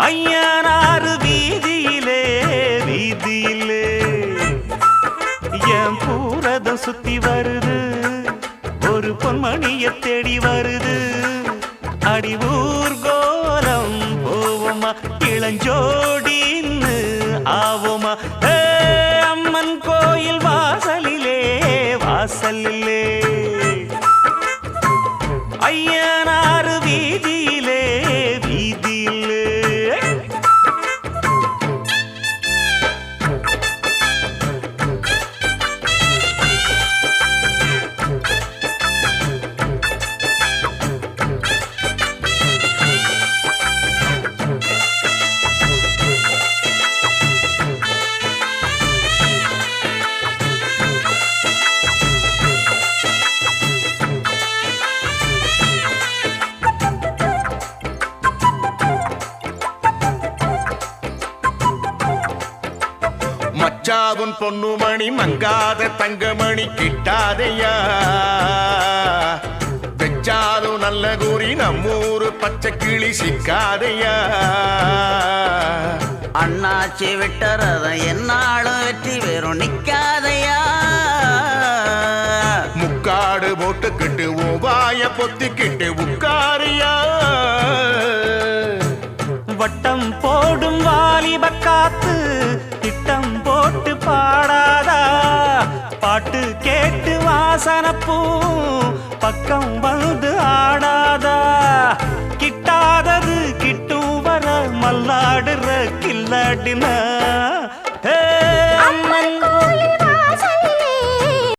ஐயனாறு வீதியிலே வீதியிலே என் பூரதம் சுத்தி வருது ஒரு பொன்மணிய தேடி வருது அடி ஊர்கோலம் போவோமா இளஞ்சோடின்னு ஆவோமா அம்மன் கோயில் வாசலிலே வாசலிலே ஐயனாறு வீதியிலே வீதியிலே மச்சாவும் பொண்ணுமணி மங்காத தங்கமணி கிட்டாதையா வெச்சாலும் நல்ல கூறி நம்மூரு பச்சை கிளி சிக்காதையா அண்ணாச்சி விட்டறத என்னாலும் வெற்றி வெறும் நிக்காதையா முக்காடு போட்டுக்கிட்டு வாய பொத்திக்கிட்டு உட்காரியா வட்டம் போடும் வாலிப காத்து திட்டம் போட்டு பாடாதா பாட்டு கேட்டு வாசனப்பூ பக்கம் வந்து ஆடாதா கிட்டாதது கிட்டும் வர மல்லாடுற கில்லாடினா